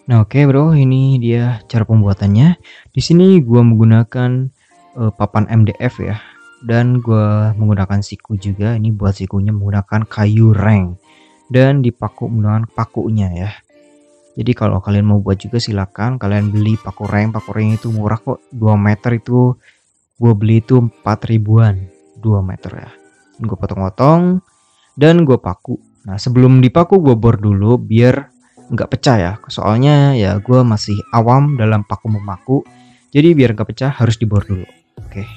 Nah, oke bro, ini dia cara pembuatannya. Di sini gua menggunakan papan MDF ya, dan gua menggunakan siku juga. Ini buat sikunya menggunakan kayu reng dan dipaku menggunakan pakunya ya. Jadi kalau kalian mau buat juga silakan kalian beli paku reng. Paku reng itu murah kok, 2 meter itu gue beli itu 4 ribuan 2 meter ya. Gue potong-potong dan gue paku. Nah sebelum dipaku gue bor dulu biar nggak pecah ya, soalnya ya gue masih awam dalam paku memaku, jadi biar nggak pecah harus dibor dulu. Oke.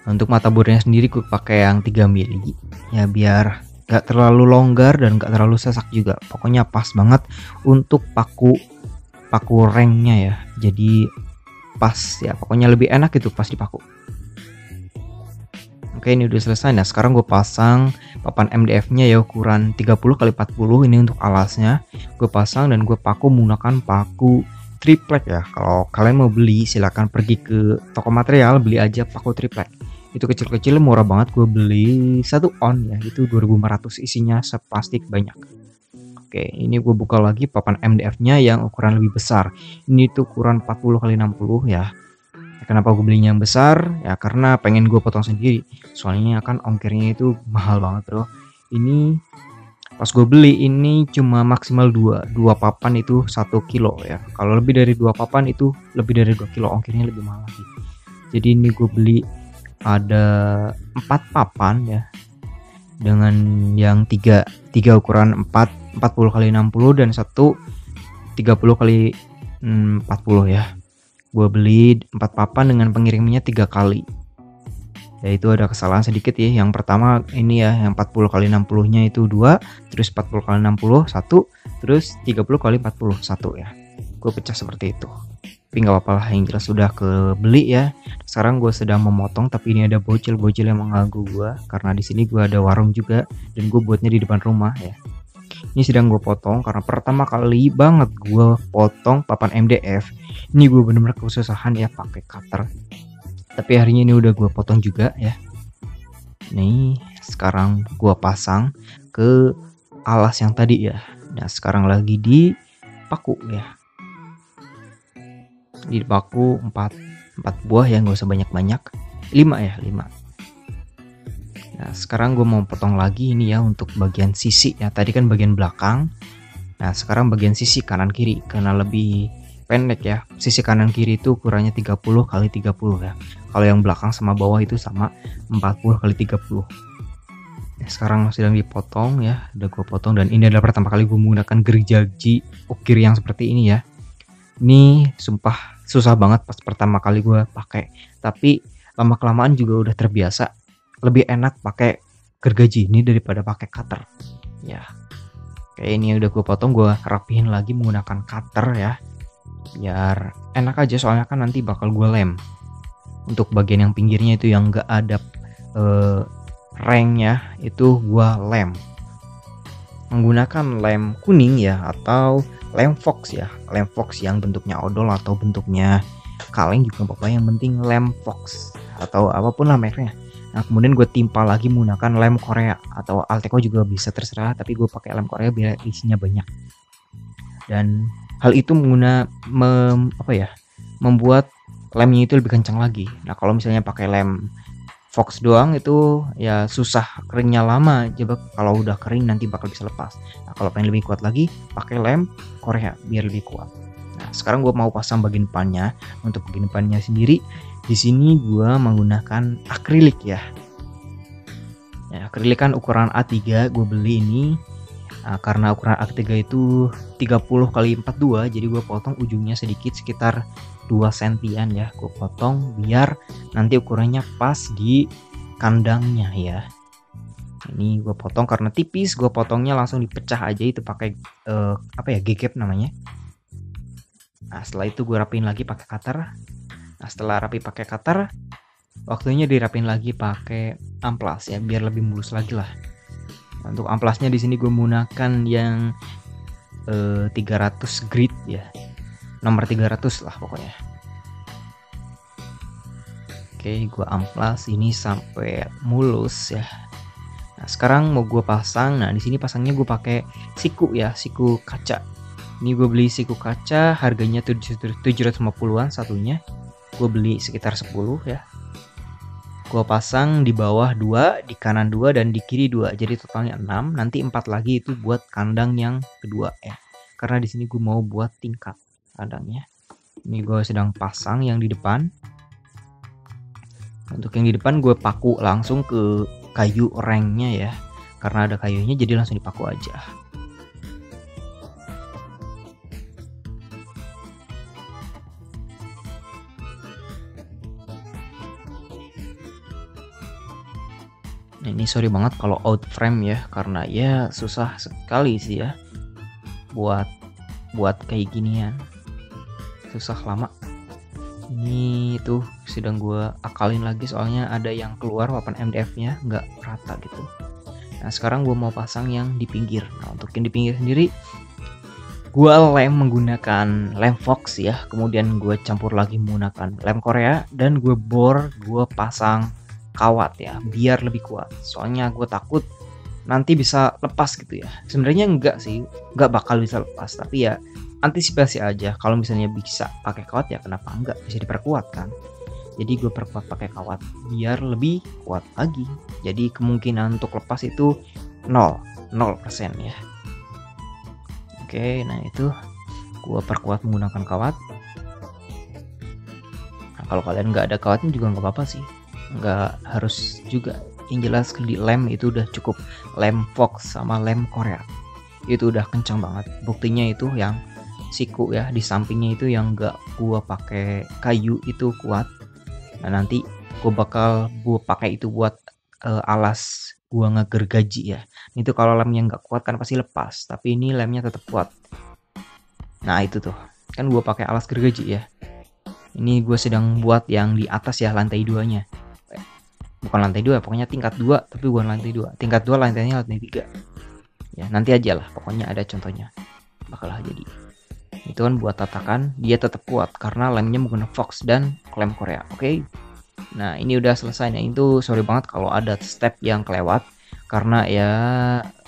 Untuk mata bornya sendiri gue pakai yang 3 mili ya, biar gak terlalu longgar dan gak terlalu sesak juga. Pokoknya pas banget untuk paku rengnya ya, jadi pas ya, pokoknya lebih enak itu pas dipaku. Oke, ini udah selesai. Nah sekarang gue pasang papan MDF nya ya, ukuran 30x40. Ini untuk alasnya gue pasang dan gue paku menggunakan paku triplek ya. Kalau kalian mau beli silahkan pergi ke toko material, beli aja paku triplek. Itu kecil-kecil murah banget, gue beli 1 on ya, itu 2.500, isinya seplastik banyak. Oke, ini gue buka lagi papan MDF nya yang ukuran lebih besar. Ini tuh ukuran 40x60 ya. Kenapa gue belinya yang besar ya, karena pengen gue potong sendiri, soalnya kan ongkirnya itu mahal banget bro. Ini pas gue beli ini cuma maksimal dua papan itu 1 kilo ya. Kalau lebih dari 2 papan itu lebih dari 2 kilo, ongkirnya lebih mahal lagi. Jadi ini gue beli ada 4 papan ya, dengan yang 3 ukuran 40x60 dan 1 30x40 ya. Gue beli 4 papan dengan pengirimnya 3 kali. Yaitu ada kesalahan sedikit ya. Yang pertama ini ya, yang 40x60 nya itu 2, terus 40x60 1, terus 30x40 1 ya. Gue pecah seperti itu. Tapi nggak apa-apa lah, yang jelas sudah kebeli ya. Sekarang gue sedang memotong, tapi ini ada bocil-bocil yang mengganggu gue karena di sini gue ada warung juga dan gue buatnya di depan rumah ya. Ini sedang gue potong karena pertama kali banget gue potong papan MDF. Ini gue bener-bener kesusahan ya pakai cutter. Tapi hari ini udah gue potong juga ya. Nih sekarang gue pasang ke alas yang tadi ya. Nah sekarang lagi di paku ya. Di paku 4 buah ya, nggak usah banyak-banyak, 5 ya, 5. Nah sekarang gue mau potong lagi ini ya untuk bagian sisi ya, tadi kan bagian belakang. Nah sekarang bagian sisi kanan kiri, karena lebih pendek ya, sisi kanan kiri itu ukurannya 30x30 ya. Kalau yang belakang sama bawah itu sama 40x30. Nah, sekarang sedang dipotong ya, udah gue potong, dan ini adalah pertama kali gue menggunakan gergaji ukir yang seperti ini ya. Ini sumpah susah banget pas pertama kali gue pakai, tapi lama kelamaan juga udah terbiasa. Lebih enak pakai gergaji ini daripada pakai cutter ya. Kayak ini udah gue potong, gue rapihin lagi menggunakan cutter ya, biar enak aja, soalnya kan nanti bakal gue lem. Untuk bagian yang pinggirnya itu yang gak ada rengnya itu gue lem menggunakan lem kuning ya, atau lem fox ya, lem fox yang bentuknya odol atau bentuknya kaleng juga apa-apa, yang penting lem fox atau apapun lah mereknya. Nah kemudian gue timpa lagi menggunakan lem Korea atau Alteco juga bisa, terserah, tapi gue pakai lem Korea biar isinya banyak. Dan hal itu membuat lemnya itu lebih kencang lagi. Nah kalau misalnya pakai lem fox doang itu ya susah, keringnya lama. Coba kalau udah kering nanti bakal bisa lepas. Nah kalau pengen lebih kuat lagi pakai lem Korea biar lebih kuat. Nah sekarang gue mau pasang bagian depannya. Untuk bagian depannya sendiri di sini gue menggunakan akrilik ya. Ya akrilik kan ukuran A3 gue beli ini. Nah, karena ukuran A3 itu 30x42, jadi gue potong ujungnya sedikit, sekitar 2 sentian ya, gue potong biar nanti ukurannya pas di kandangnya ya. Ini gue potong karena tipis, gue potongnya langsung dipecah aja, itu pakai gigap namanya. Nah setelah itu gue rapiin lagi pakai cutter. Nah setelah rapi pakai cutter, waktunya dirapin lagi pakai amplas ya, biar lebih mulus lagi lah. Untuk amplasnya di sini gue menggunakan yang 300 grit ya, nomor 300 lah pokoknya. Oke, gue amplas ini sampai mulus ya. Nah Nah, sekarang mau gue pasang. Nah, di sini pasangnya gue pakai siku ya, siku kaca. Ini gue beli siku kaca, harganya 750-an satunya. Gue beli sekitar 10 ya. Gue pasang di bawah 2, di kanan 2, dan di kiri 2. Jadi totalnya 6. Nanti 4 lagi itu buat kandang yang kedua ya. Karena di sini gue mau buat tingkat kandangnya. Ini gue sedang pasang yang di depan. Untuk yang di depan gue paku langsung ke kayu ranknya ya. Karena ada kayunya jadi langsung dipaku aja. Nah, ini sorry banget kalau out frame ya, karena ya susah sekali sih ya buat kayak ginian, susah lama. Ini tuh sedang gue akalin lagi soalnya ada yang keluar papan MDF-nya nggak rata gitu. Nah, sekarang gue mau pasang yang di pinggir. Nah, untuk yang di pinggir sendiri gue lem menggunakan lem Fox ya, kemudian gue campur lagi menggunakan lem Korea, dan gue pasang kawat ya biar lebih kuat. Soalnya gue takut nanti bisa lepas gitu ya. Sebenarnya enggak sih, enggak bakal bisa lepas, tapi ya antisipasi aja. Kalau misalnya bisa pakai kawat ya kenapa enggak, bisa diperkuat kan. Jadi gue perkuat pakai kawat biar lebih kuat lagi. Jadi kemungkinan untuk lepas itu 0% ya. Oke, nah itu gue perkuat menggunakan kawat. Nah, kalau kalian nggak ada kawatnya juga nggak apa-apa sih, nggak harus juga. Yang jelas di lem itu udah cukup, lem Fox sama lem Korea itu udah kencang banget. Buktinya itu yang siku ya di sampingnya itu yang nggak gua pakai kayu itu kuat. Nah, nanti gua bakal pakai itu buat alas gua ngegergaji ya. Itu kalau lemnya nggak kuat kan pasti lepas, tapi ini lemnya tetap kuat. Nah, itu tuh kan gua pakai alas gergaji ya. Ini gue sedang buat yang di atas ya, lantai 2-nya. Bukan lantai 2, pokoknya tingkat 2, tapi bukan lantai 2. Tingkat 2 lantainya lantai 3. Ya, nanti aja lah, pokoknya ada contohnya. Bakal jadi. Itu kan buat tatakan, dia tetap kuat karena lemnya menggunakan Fox dan lem Korea. Oke. Nah, ini udah selesai. Nah, itu sorry banget kalau ada step yang kelewat karena ya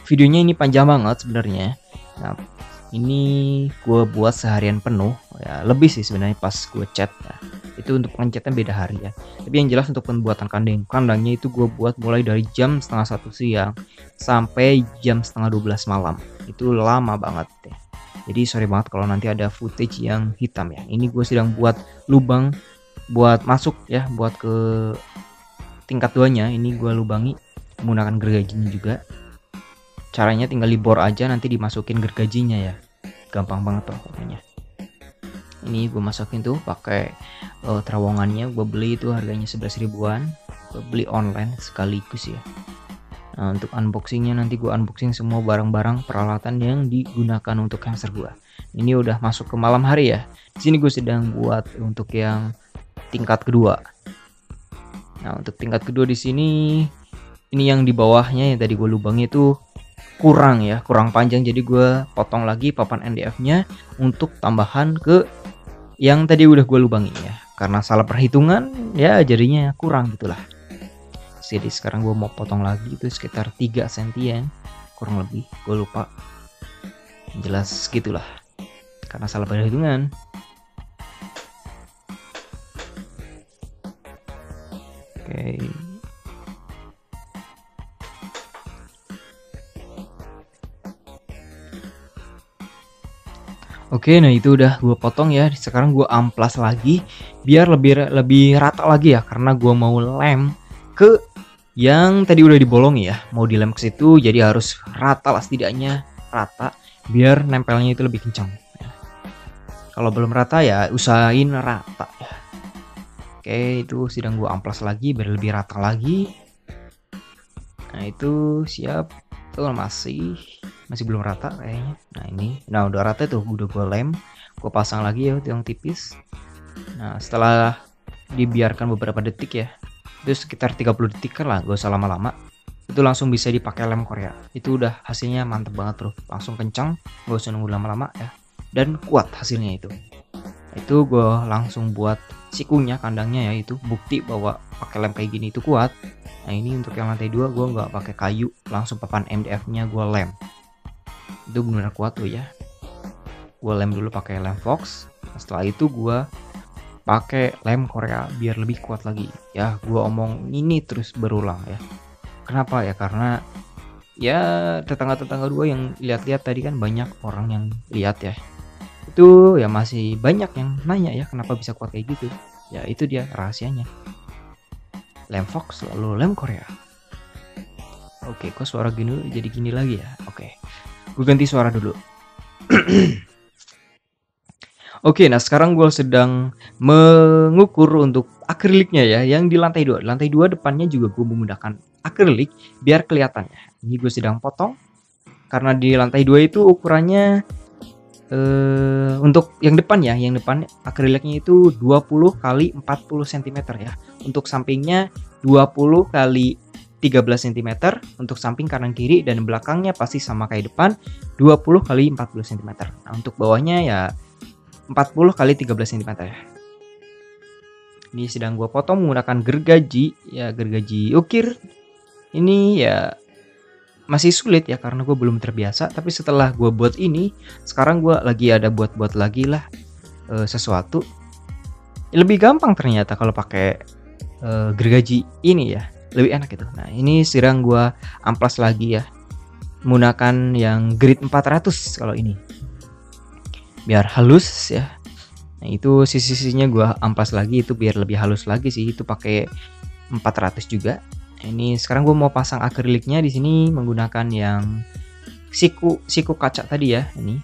videonya ini panjang banget sebenarnya. Nah, ini gue buat seharian penuh ya, lebih sih sebenarnya pas gue cat ya. Itu untuk pengecatnya beda hari ya, tapi yang jelas untuk pembuatan kandangnya itu gue buat mulai dari jam setengah 1 siang sampai jam setengah 12 malam. Itu lama banget ya. Jadi sorry banget kalau nanti ada footage yang hitam ya. Ini gue sedang buat lubang buat masuk ya, buat ke tingkat 2-nya. Ini gue lubangi menggunakan gergajinya juga. Caranya tinggal dibor aja, nanti dimasukin gergajinya ya, gampang banget tuh pokoknya. Ini gue masukin tuh pakai terowongannya. Gue beli itu harganya 11 ribuan, gue beli online sekaligus ya. Nah, untuk unboxingnya nanti gue unboxing semua barang-barang peralatan yang digunakan untuk hamster gue. Ini udah masuk ke malam hari ya. Di sini gue sedang buat untuk yang tingkat kedua. Nah, untuk tingkat kedua di sini, ini yang di bawahnya yang tadi gue lubangi itu kurang ya, kurang panjang, jadi gue potong lagi papan MDF-nya untuk tambahan ke yang tadi udah gue lubangi ya, karena salah perhitungan ya jadinya kurang gitulah. Jadi sekarang gue mau potong lagi itu sekitar 3 cm kurang lebih, gue lupa, jelas gitulah karena salah perhitungan. Oke. Oke, nah itu udah gue potong ya. Sekarang gue amplas lagi biar lebih rata lagi ya, karena gue mau lem ke yang tadi udah dibolongi ya. Mau dilem ke situ, jadi harus rata lah, setidaknya rata biar nempelnya itu lebih kencang. Kalau belum rata ya usahain rata ya. Oke, itu sedang gue amplas lagi biar lebih rata lagi. Nah itu siap. Tuh masih belum rata kayaknya. Nah ini, nah udah rata tuh, udah gue lem, gue pasang lagi ya yang tipis. Nah setelah dibiarkan beberapa detik ya, itu sekitar 30 detik kan lah, gak usah lama-lama, itu langsung bisa dipakai lem Korea. Itu udah hasilnya mantep banget bro, langsung kencang, gak usah nunggu lama-lama ya, dan kuat hasilnya itu. Itu gue langsung buat sikunya, kandangnya ya, itu bukti bahwa pakai lem kayak gini itu kuat. Nah ini untuk yang lantai 2 gue nggak pakai kayu, langsung papan MDF nya gue lem. Itu benar kuat tuh ya. Gue lem dulu pakai lem Fox. Setelah itu gue pakai lem Korea biar lebih kuat lagi. Ya gue omong ini terus berulang ya. Kenapa ya? Karena ya tetangga-tetangga gue yang lihat-lihat tadi kan banyak orang yang lihat ya. Itu ya masih banyak yang nanya ya kenapa bisa kuat kayak gitu. Ya itu dia rahasianya. Lem Fox lalu lem Korea. Oke, kok suara gini jadi gini lagi ya? Oke, gue ganti suara dulu. Oke, nah sekarang gue sedang mengukur untuk akriliknya ya, yang di lantai 2. Lantai 2 depannya juga gue menggunakan akrilik biar kelihatannya. Ini gue sedang potong karena di lantai 2 itu ukurannya untuk yang depan ya, yang depan akriliknya itu 20 kali 40 cm ya. Untuk sampingnya 20 kali 13 cm untuk samping kanan kiri, dan belakangnya pasti sama kayak depan 20 kali 40 cm. Nah, untuk bawahnya ya 40 kali 13 cm ya. Ini sedang gua potong menggunakan gergaji ya, gergaji ukir. Ini ya masih sulit ya karena gue belum terbiasa, tapi setelah gue buat ini, sekarang gue lagi ada buat lagi lah sesuatu. Lebih gampang ternyata kalau pakai gergaji ini ya, lebih enak gitu. Nah ini sedang gue amplas lagi ya, menggunakan yang grit 400 kalau ini, biar halus ya. Nah itu sisi-sisinya gue amplas lagi itu biar lebih halus lagi sih, itu pakai 400 juga. Ini sekarang gue mau pasang akriliknya di sini menggunakan yang siku kaca tadi ya ini.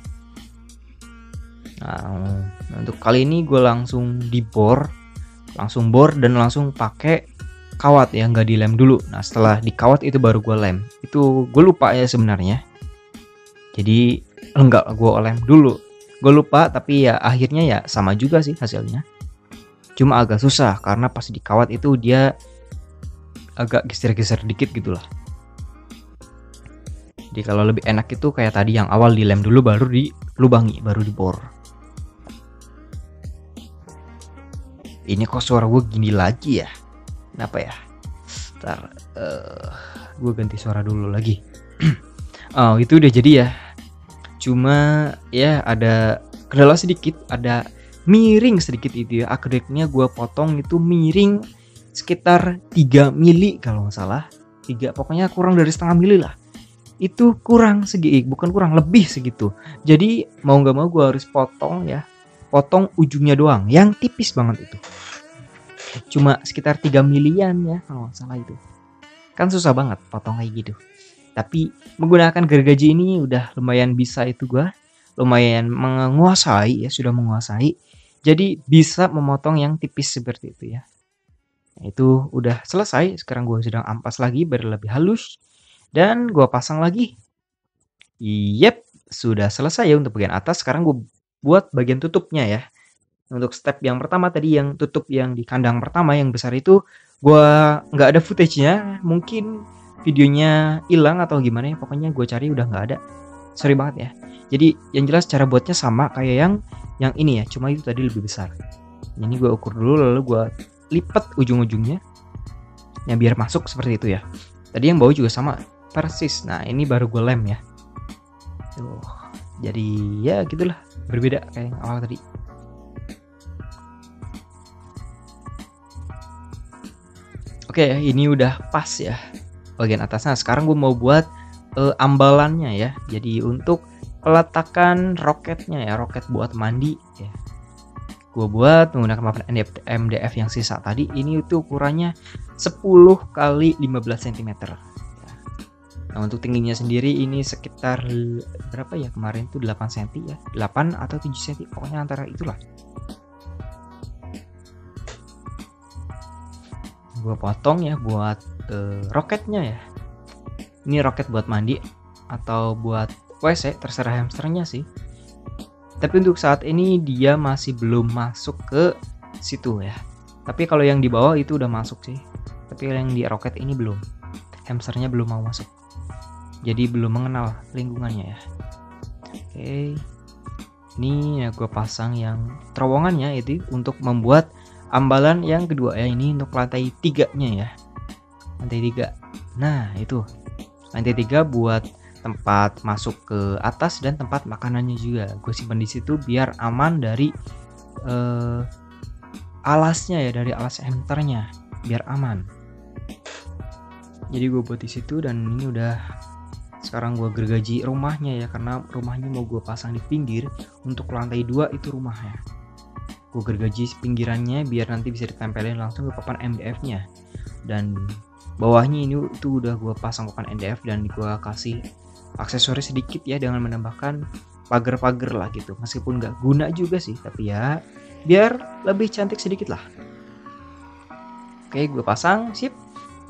Nah, untuk kali ini gue langsung bor dan langsung pakai kawat ya, nggak dilem dulu. Nah setelah dikawat itu baru gue lem. Itu gue lupa ya sebenarnya. Jadi enggak, gue lem dulu. Gue lupa, tapi ya akhirnya ya sama juga sih hasilnya. Cuma agak susah karena pas dikawat itu dia agak geser-geser dikit gitulah. Jadi kalau lebih enak itu kayak tadi yang awal dilem dulu baru dilubangi, baru dibor. Ini kok suara gue gini lagi ya? Kenapa ya? Ntar gue ganti suara dulu lagi. Oh itu udah jadi ya. Cuma ya ada kendala sedikit, ada miring sedikit itu ya. Akriliknya gue potong itu miring sekitar 3 mili kalau nggak salah. 3, pokoknya kurang dari setengah mili lah. Itu kurang bukan kurang, lebih segitu. Jadi mau nggak mau gue harus potong ya. Potong ujungnya doang, yang tipis banget itu. Cuma sekitar 3 milian ya kalau nggak salah itu. Kan susah banget potong kayak gitu. Tapi menggunakan gergaji ini udah lumayan bisa itu gue. Lumayan menguasai ya, sudah menguasai. Jadi bisa memotong yang tipis seperti itu ya. Nah, itu udah selesai. Sekarang gue sedang ampas lagi biar lebih halus. Dan gue pasang lagi. Yep, sudah selesai ya untuk bagian atas. Sekarang gue buat bagian tutupnya ya. Untuk step yang pertama tadi, yang tutup yang di kandang pertama yang besar itu, gue nggak ada footage-nya. Mungkin videonya hilang atau gimana ya. Pokoknya gue cari udah nggak ada. Sorry banget ya. Jadi yang jelas cara buatnya sama kayak yang ini ya. Cuma itu tadi lebih besar. Ini gue ukur dulu lalu gue lipat ujung-ujungnya ya biar masuk seperti itu ya. Tadi yang bawah juga sama persis. Nah ini baru gue lem ya. Jadi ya gitulah, berbeda kayak yang awal tadi. Oke, ini udah pas ya bagian atasnya. Sekarang gue mau buat ambalannya ya. Jadi untuk peletakan roketnya ya, roket buat mandi ya. Gue buat menggunakan papan MDF yang sisa tadi. Ini itu ukurannya 10 kali 15 cm ya. Nah untuk tingginya sendiri ini sekitar berapa ya, kemarin tuh 8 cm ya, 8 atau 7 cm, pokoknya antara itulah. Gue potong ya buat roketnya ya. Ini roket buat mandi atau buat WC, terserah hamsternya sih. Tapi untuk saat ini dia masih belum masuk ke situ ya. Tapi kalau yang di bawah itu udah masuk sih. Tapi yang di roket ini belum. Hamsternya belum mau masuk. Jadi belum mengenal lingkungannya ya. Oke. Ini ya gue pasang yang terowongannya itu untuk membuat ambalan yang kedua ya. Ini untuk lantai 3-nya ya. lantai 3. Nah itu lantai 3 buat tempat masuk ke atas dan tempat makanannya juga. Gue simpan di situ biar aman dari alasnya ya, dari alas enternya, biar aman. Jadi gue buat di situ dan ini udah sekarang gue gergaji rumahnya ya, karena rumahnya mau gue pasang di pinggir. Untuk lantai 2 itu rumahnya. Gue gergaji pinggirannya biar nanti bisa ditempelin langsung ke papan MDF-nya. Dan bawahnya ini itu udah gue pasang papan MDF dan gue kasih aksesoris sedikit ya dengan menambahkan pagar-pagar lah gitu. Meskipun nggak guna juga sih, tapi ya biar lebih cantik sedikit lah. Oke, gue pasang, sip.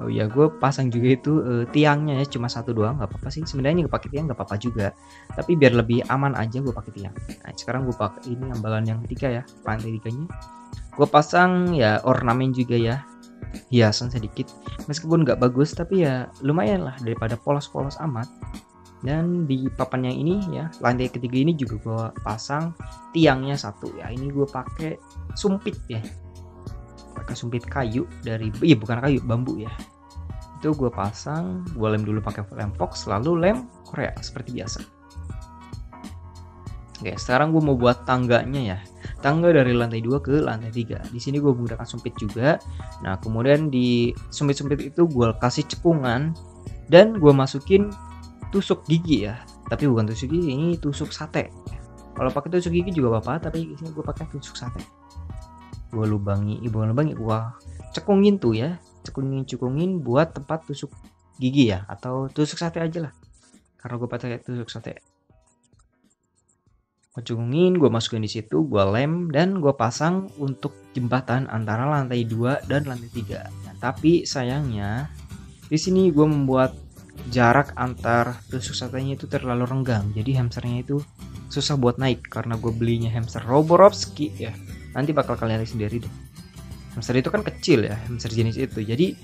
Oh iya, gue pasang juga itu tiangnya ya, cuma satu doang, nggak apa-apa sih. Sebenarnya nggak pakai tiang nggak apa-apa juga, tapi biar lebih aman aja gue pakai tiang. Nah, sekarang gue pakai ini ambalan yang ketiga ya, lantai 3-nya. Gue pasang ya ornamen juga ya, hiasan sedikit. Meskipun nggak bagus, tapi ya lumayan lah daripada polos-polos amat. Dan di papan yang ini ya, lantai ketiga ini juga gue pasang tiangnya satu ya. Ini gue pakai sumpit ya, pakai sumpit kayu dari, bukan kayu, bambu ya. Itu gue pasang, gue lem dulu pakai lem Fox, lalu lem Korea seperti biasa. Oke, sekarang gue mau buat tangganya ya. Tangga dari lantai 2 ke lantai 3. Di sini gue menggunakan sumpit juga. Nah, kemudian di sumpit-sumpit itu gue kasih cekungan dan gue masukin tusuk gigi ya. Tapi bukan tusuk gigi, ini tusuk sate. Kalau pakai tusuk gigi juga apa-apa, tapi di sini gue pakai tusuk sate. Gue lubangi, gue cekungin tuh ya, cekungin buat tempat tusuk gigi ya, atau tusuk sate aja lah, karena gue pakai tusuk sate. Gue cekungin, gue masukin di situ, gue lem dan gue pasang untuk jembatan antara lantai 2 dan lantai 3. Nah, tapi sayangnya di sini gue membuat jarak antar tusuk satenya itu terlalu renggang, jadi hamsternya itu susah buat naik karena gue belinya hamster Roborovski ya. Nanti bakal kalian lihat sendiri deh. Hamster itu kan kecil ya, hamster jenis itu. Jadi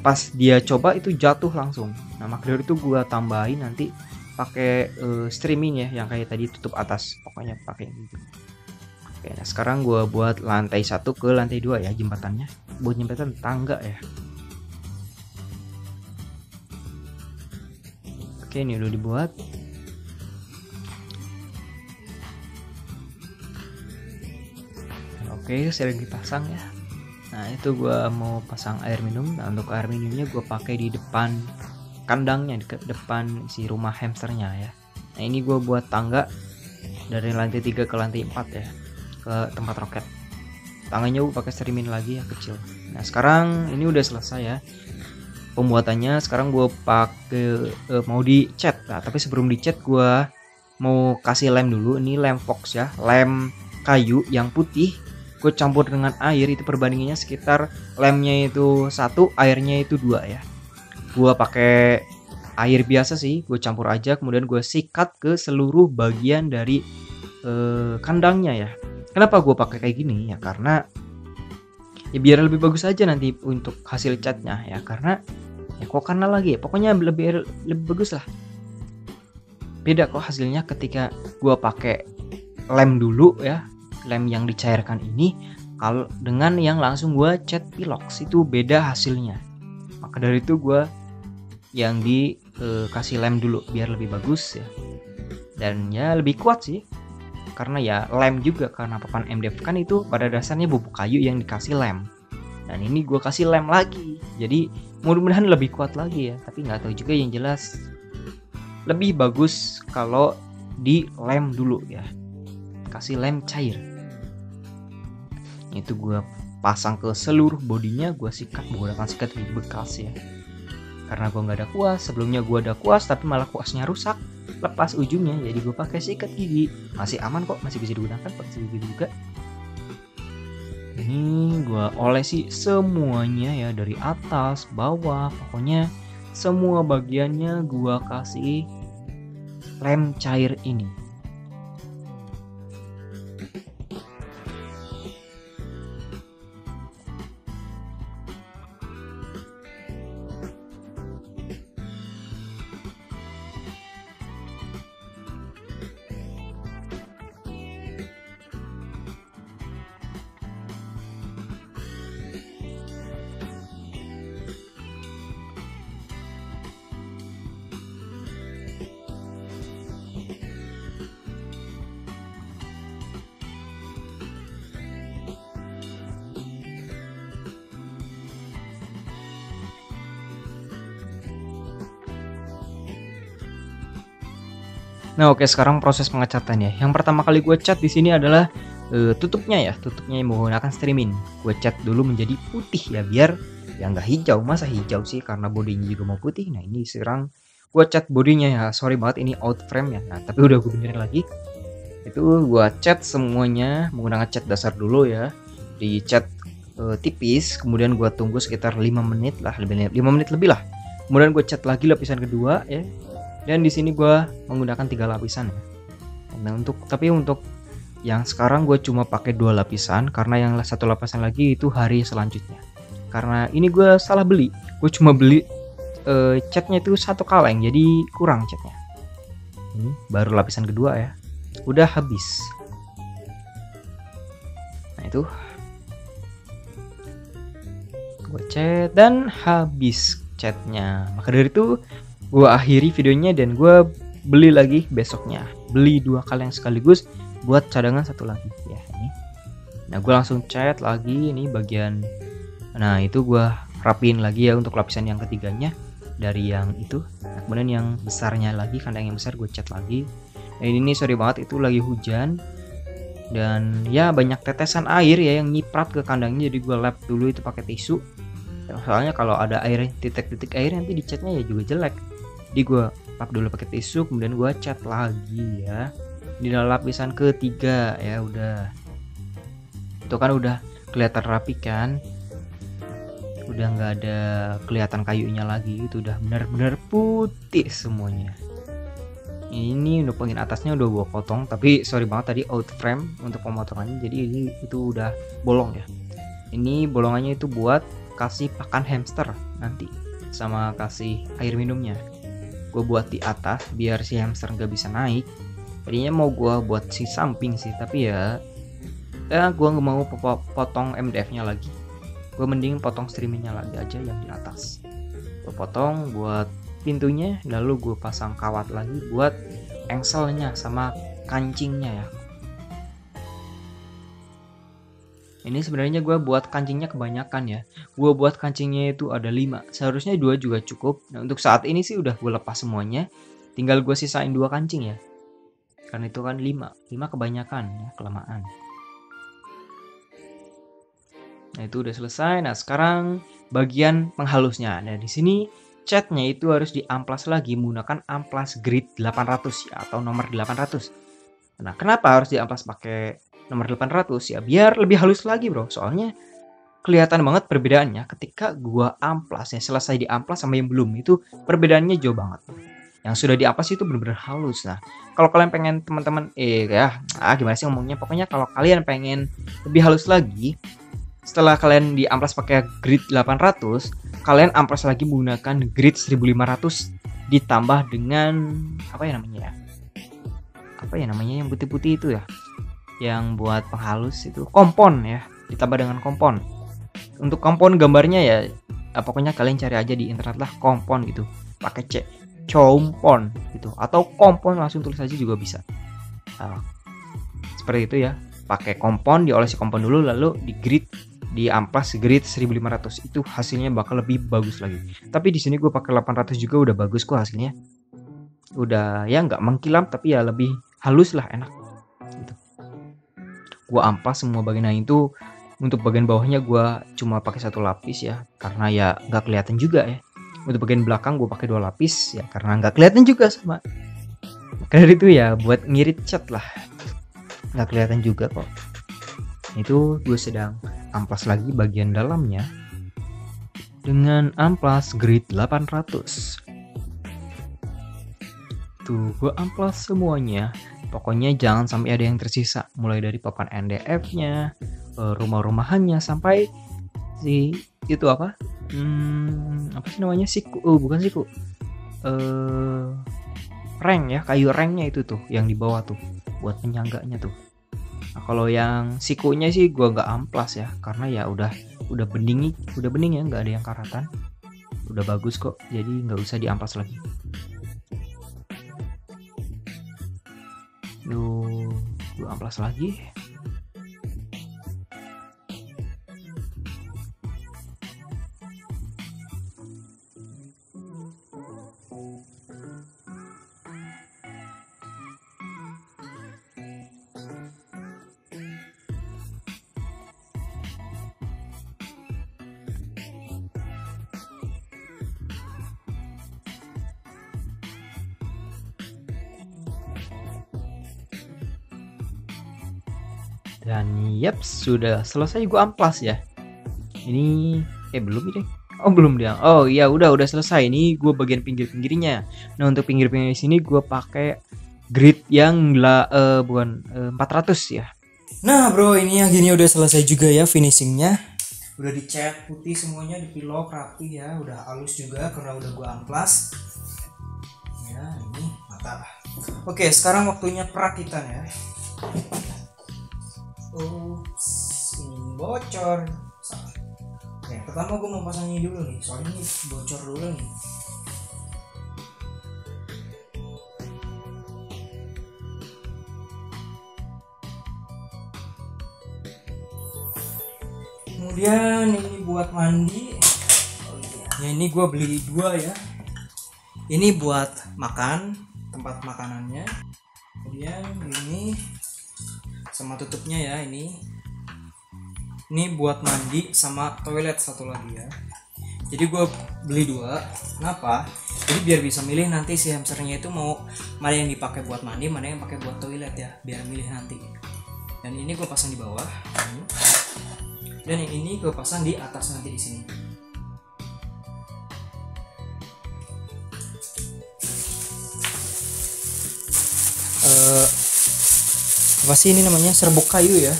pas dia coba itu jatuh langsung. Nah, maka dari itu gue tambahin nanti pakai streaming ya, yang kayak tadi tutup atas. Pokoknya pakai gitu. Oke, nah sekarang gue buat lantai 1 ke lantai 2 ya jembatannya. Buat jembatan tangga ya. Oke, ini udah dibuat. Oke, saya lagi pasang ya. Nah, itu gue mau pasang air minum. Nah, untuk air minumnya gue pakai di depan kandangnya, di depan si rumah hamsternya ya. Nah, ini gue buat tangga dari lantai 3 ke lantai 4 ya, ke tempat roket. Tangannya gue pakai streaming lagi ya, kecil. Nah, sekarang ini udah selesai ya pembuatannya. Sekarang gue pakai mau dicat. Nah, tapi sebelum dicat gue mau kasih lem dulu. Ini lem Fox ya, lem kayu yang putih. Gue campur dengan air, itu perbandingannya sekitar lemnya itu 1, airnya itu 2 ya. Gue pakai air biasa sih, gue campur aja, kemudian gue sikat ke seluruh bagian dari kandangnya ya. Kenapa gue pakai kayak gini ya? Karena ya biar lebih bagus aja nanti untuk hasil catnya ya. Karena ya kok karena lagi ya, pokoknya lebih bagus lah. Beda kok hasilnya ketika gue pakai lem dulu ya, lem yang dicairkan ini, kalau dengan yang langsung gue cat pilox itu beda hasilnya. Maka dari itu gue yang dikasih lem dulu biar lebih bagus ya, dan ya lebih kuat sih, karena ya lem juga, karena papan MDF kan itu pada dasarnya bubuk kayu yang dikasih lem, dan ini gue kasih lem lagi, jadi mudah-mudahan lebih kuat lagi ya. Tapi nggak tahu juga, yang jelas lebih bagus kalau di lem dulu ya, kasih lem cair. Itu gue pasang ke seluruh bodinya, gue sikat menggunakan sikat gigi bekas ya, karena gue nggak ada kuas. Sebelumnya gue ada kuas tapi malah kuasnya rusak, lepas ujungnya, jadi gue pakai sikat gigi. Masih aman kok, masih bisa digunakan pakai sikat gigi juga. Ini gue olesi semuanya ya, dari atas bawah, pokoknya semua bagiannya gue kasih lem cair ini. Nah, oke, sekarang proses pengecatan ya. Yang pertama kali gue cat di sini adalah tutupnya ya, tutupnya yang menggunakan streaming. Gue cat dulu menjadi putih ya, biar ya nggak hijau. Masa hijau sih, karena bodinya juga mau putih. Nah, ini sekarang gue cat bodinya ya. Sorry banget ini out frame ya. Nah, tapi udah gue benerin lagi. Itu gue cat semuanya menggunakan cat dasar dulu ya. Di cat tipis, kemudian gue tunggu sekitar 5 menit lah, 5 menit lebih lah. Kemudian gue cat lagi lapisan kedua ya. Dan di sini gue menggunakan 3 lapisan ya. Nah, tapi untuk yang sekarang gue cuma pakai 2 lapisan karena yang satu lapisan lagi itu hari selanjutnya. Karena ini gue salah beli, gue cuma beli catnya itu 1 kaleng, jadi kurang catnya. Ini baru lapisan kedua ya, udah habis. Nah itu gue cat dan habis catnya. Maka dari itu gue akhiri videonya dan gue beli lagi besoknya, beli 2 kaleng sekaligus buat cadangan 1 lagi ya ini. Nah gue langsung cat lagi ini bagian. Nah itu gue rapiin lagi ya untuk lapisan yang ketiganya dari yang itu. Nah, kemudian yang besarnya lagi, kandang yang besar gue cat lagi. Nah ini sorry banget itu lagi hujan dan ya banyak tetesan air ya yang nyiprat ke kandangnya, jadi gue lap dulu itu pakai tisu. Soalnya kalau ada air, titik-titik air nanti dicatnya ya juga jelek. Jadi gue lap dulu pakai tisu, kemudian gue cat lagi ya. Di lapisan ketiga ya udah. Itu kan udah kelihatan rapi kan. Udah nggak ada kelihatan kayunya lagi, itu udah benar-benar putih semuanya. Ini udah bagian atasnya udah gua potong, tapi sorry banget tadi out frame untuk pemotongannya, jadi ini itu udah bolong ya. Ini bolongannya itu buat kasih pakan hamster nanti sama kasih air minumnya. Gue buat di atas biar si hamster nggak bisa naik. Tadinya mau gue buat si samping sih, tapi ya gue nggak mau potong MDF-nya lagi. Gue mending potong streamingnya lagi aja yang di atas. Gue potong buat pintunya, lalu gue pasang kawat lagi buat engselnya sama kancingnya ya. Ini sebenarnya gue buat kancingnya kebanyakan ya. Gue buat kancingnya itu ada 5, seharusnya 2 juga cukup. Nah untuk saat ini sih udah gue lepas semuanya, tinggal gue sisain 2 kancing ya. Karena itu kan 5 kebanyakan ya, kelamaan. Nah itu udah selesai. Nah sekarang bagian penghalusnya. Nah di sini catnya itu harus diamplas lagi menggunakan amplas grid 800 ya, atau nomor 800. Nah kenapa harus diamplas pakai nomor 800 ya? Biar lebih halus lagi bro. Soalnya kelihatan banget perbedaannya ketika gua amplas ya, selesai diamplas sama yang belum, itu perbedaannya jauh banget. Yang sudah diamplas itu benar-benar halus. Nah kalau kalian pengen teman-teman gimana sih ngomongnya, pokoknya kalau kalian pengen lebih halus lagi setelah kalian diamplas pakai grid 800, kalian amplas lagi menggunakan grid 1500 ditambah dengan apa ya namanya yang putih-putih itu ya, yang buat penghalus itu kompon ya, ditambah dengan kompon. Untuk kompon gambarnya ya pokoknya kalian cari aja di internet lah, kompon gitu pakai C, compon gitu, atau kompon langsung tulis aja juga bisa. Seperti itu ya, pakai kompon, diolesi kompon dulu lalu di grid, di amplas grid 1500, itu hasilnya bakal lebih bagus lagi. Tapi di sini gue pakai 800 juga udah bagus kok hasilnya. Udah ya nggak mengkilap tapi ya lebih halus lah, enak gitu. Gue amplas semua bagian itu. Untuk bagian bawahnya gue cuma pakai 1 lapis ya, karena ya nggak kelihatan juga ya. Untuk bagian belakang gue pakai 2 lapis ya, karena nggak kelihatan juga sama. Karena itu ya buat ngirit cat lah, nggak kelihatan juga kok. Itu gue sedang amplas lagi bagian dalamnya dengan amplas grid 800. Tuh gue amplas semuanya. Pokoknya jangan sampai ada yang tersisa, mulai dari papan NDF-nya, rumah-rumahannya, sampai si itu apa sih namanya, siku, bukan siku, reng ya, kayu rengnya itu tuh yang di bawah tuh buat penyangganya tuh. Nah, kalau yang sikunya sih gua nggak amplas ya, karena ya udah bening ya, nggak ada yang karatan, udah bagus kok, jadi nggak usah diamplas lagi. Gua amplas lagi. Dan yep, sudah selesai gua amplas ya. Ini belum ini. Oh, belum dia. Oh iya, udah selesai. Ini gua bagian pinggir-pinggirnya. Nah, untuk pinggir-pinggir sini gua pakai grid yang bukan 400 ya. Nah bro, ini akhirnya udah selesai juga ya finishingnya. Udah dicat putih semuanya, dipilok rapi ya. Udah halus juga karena udah gua amplas. Ya ini mata. Oke, sekarang waktunya perakitan ya. Ups, ini bocor. Salah. Oke, pertama gue mau pasang ini dulu nih, soalnya ini bocor dulu nih. Kemudian ini buat mandi. Ya ini gue beli 2 ya. Ini buat makan, tempat makanannya. Kemudian ini sama tutupnya ya, ini buat mandi sama toilet satu lagi ya. Jadi gue beli 2. Kenapa? Jadi biar bisa milih nanti si hamsternya itu mau mana yang dipakai buat mandi, mana yang pakai buat toilet ya, biar milih nanti. Dan ini gue pasang di bawah, dan yang ini gue pasang di atas nanti di sini. Apa sih ini namanya, serbuk kayu ya.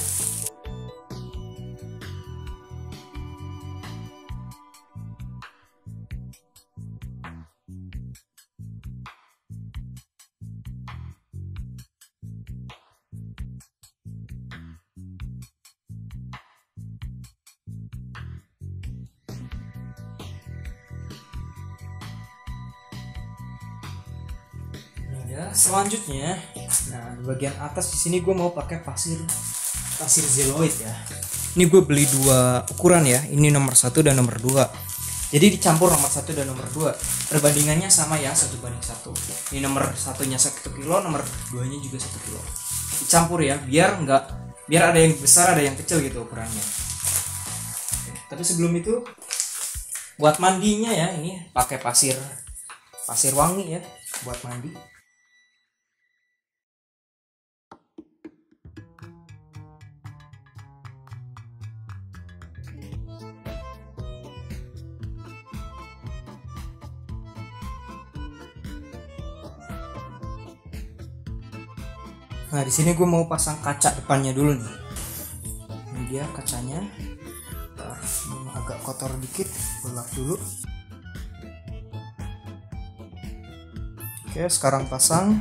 Ya, selanjutnya, nah di bagian atas di sini gue mau pakai pasir zeoloid ya. Ini gue beli 2 ukuran ya. Ini nomor 1 dan nomor 2. Jadi dicampur nomor 1 dan nomor 2. Perbandingannya sama ya, 1:1. Ini nomor 1-nya 1 kilo, nomor 2-nya juga 1 kilo. Dicampur ya, biar ada yang besar ada yang kecil gitu ukurannya. Oke, tapi sebelum itu buat mandinya ya, ini pakai pasir wangi ya buat mandi. Nah di sini gue mau pasang kaca depannya dulu nih. Ini dia kacanya. Ini agak kotor dikit, gue lap dulu. Oke, sekarang pasang.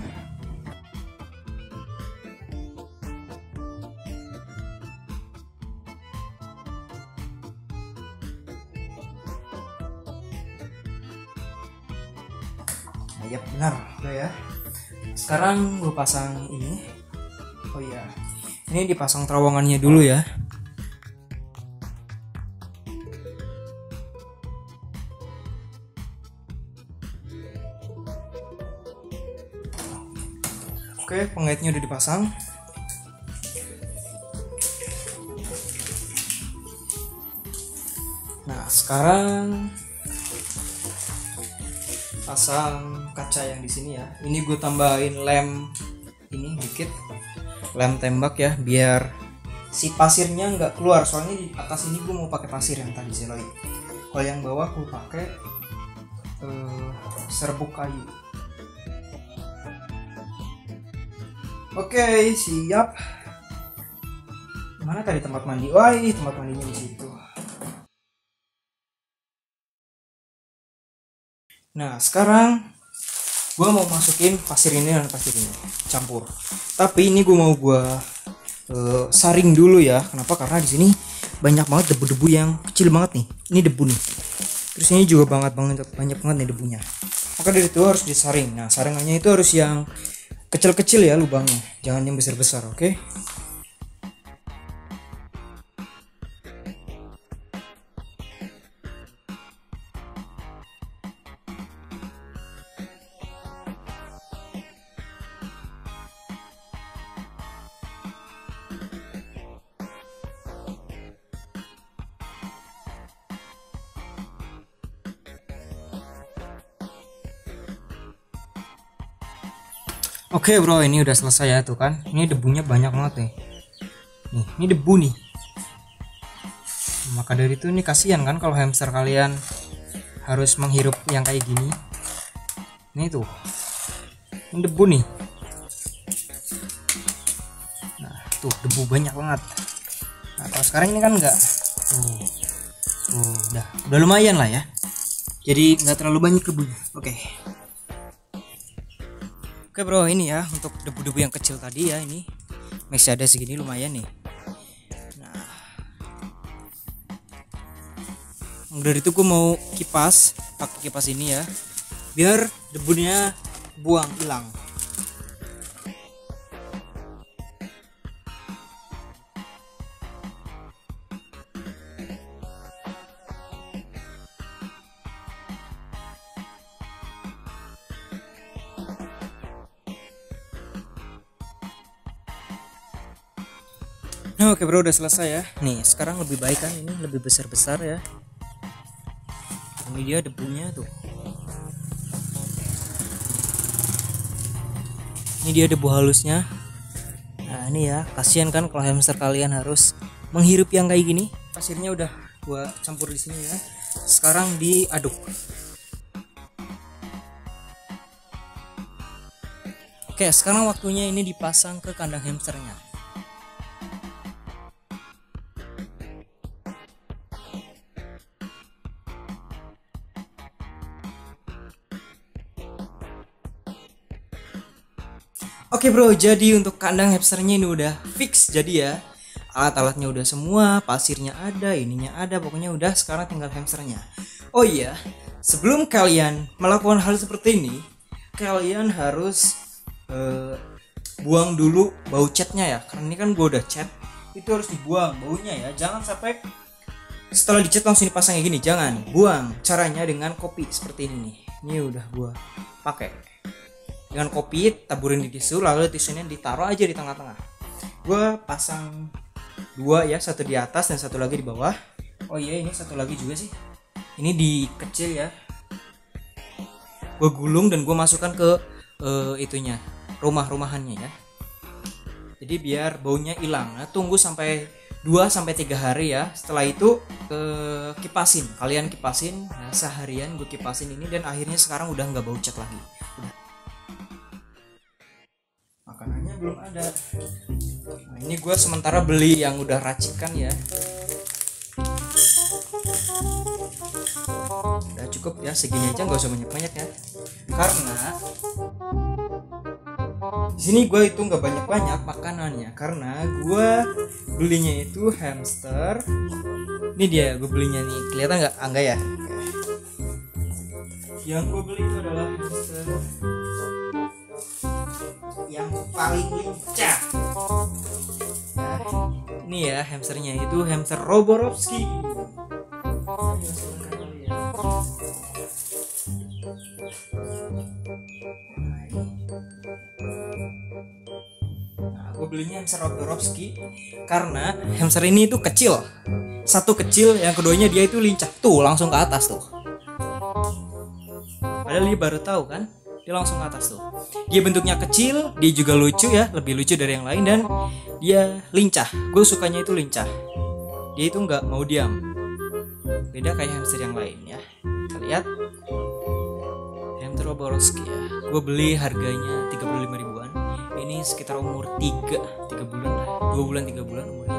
Nah, ya benar, udah ya. Sekarang gue pasang ini. Oh iya, ini dipasang terowongannya dulu ya. Oke, pengaitnya udah dipasang. Nah, sekarang pasang kaca yang di sini ya. Ini gue tambahin lem ini dikit, lem tembak ya, biar si pasirnya nggak keluar. Soalnya di atas ini gue mau pakai pasir yang tadi zeoloid. Kalau yang bawah gue pakai serbuk kayu. Oke, siap. Mana tadi tempat mandi? Wah, ini tempat mandinya di situ. Nah, sekarang gue mau masukin pasir ini dan pasir ini, campur. Tapi ini gue mau saring dulu ya. Kenapa? Karena di sini banyak banget debu-debu yang kecil banget nih. Ini debu nih. Terus ini juga banyak banget nih debunya. Maka dari itu harus disaring. Nah, saringannya itu harus yang kecil-kecil ya lubangnya, jangan yang besar-besar, oke? Oke bro, ini udah selesai ya tuh kan. Ini debunya banyak banget nih. Nih, ini debu nih. Maka dari itu ini kasihan kan kalau hamster kalian harus menghirup yang kayak gini. Ini tuh, ini debu nih. Nah tuh debu banyak banget. Nah kalau sekarang ini kan enggak. Udah lumayan lah ya. Jadi nggak terlalu banyak debunya. Oke bro, ini ya untuk debu-debu yang kecil tadi ya, ini masih ada segini, lumayan nih. Nah dari itu gue mau kipas, pakai kipas ini ya, biar debunya buang hilang. Nah, oke bro, udah selesai ya. Nih sekarang lebih baik kan, ini lebih besar-besar ya. Ini dia debunya tuh. Ini dia debu halusnya. Nah ini ya, kasihan kan kalau hamster kalian harus menghirup yang kayak gini. Pasirnya udah gua campur di sini ya. Sekarang diaduk. Oke, sekarang waktunya ini dipasang ke kandang hamsternya. Oke bro, jadi untuk kandang hamsternya ini udah fix jadi ya. Alat-alatnya udah semua, pasirnya ada, ininya ada, pokoknya udah, sekarang tinggal hamsternya. Oh iya, sebelum kalian melakukan hal seperti ini, kalian harus buang dulu bau catnya ya. Karena ini kan gue udah cat, itu harus dibuang baunya ya. Jangan sampai setelah dicat langsung dipasang kayak gini, jangan. Buang. Caranya dengan kopi seperti ini nih. Ini udah gue pakai. Dengan kopi taburin di tisu, lalu tisunya ditaruh aja di tengah-tengah. Gue pasang dua ya, satu di atas dan satu lagi di bawah. Oh iya, ini satu lagi juga sih. Ini di kecil ya. Gue gulung dan gue masukkan ke itunya, rumah-rumahannya ya. Jadi biar baunya hilang. Nah, tunggu sampai 2-3 hari ya. Setelah itu kipasin. Kalian kipasin. Nah, seharian gue kipasin ini dan akhirnya sekarang udah nggak bau cat lagi. Udah. Makanannya belum ada. Nah, ini gue sementara beli yang udah racikan ya. Udah cukup ya, segini aja, nggak usah banyak-banyak ya. Karena di sini gue itu nggak banyak-banyak makanannya, karena gue belinya itu hamster. Ini dia gue belinya nih, kelihatan nggak? Enggak ya. Yang gue beli itu adalah hamster yang paling lincah. Nah, ini ya hamsternya, itu hamster Roborovski. Nah, gue belinya hamster Roborovski karena hamster ini itu kecil. Satu kecil, yang keduanya dia itu lincah. Tuh langsung ke atas tuh. Padahal dia baru tahu kan, dia langsung ke atas tuh. Dia bentuknya kecil, dia juga lucu ya, lebih lucu dari yang lain, dan dia lincah. Gue sukanya itu lincah. Dia itu nggak mau diam. Beda kayak hamster yang lain ya. Kita lihat hamster Roborovski ya. Gue beli harganya 35 ribuan. Ini sekitar umur 3 bulan lah, 2 bulan 3 bulan umurnya.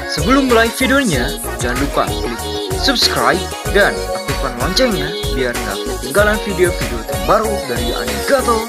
Sebelum mulai videonya, jangan lupa klik subscribe dan aktifkan loncengnya biar nggak ketinggalan video-video terbaru dari Anigato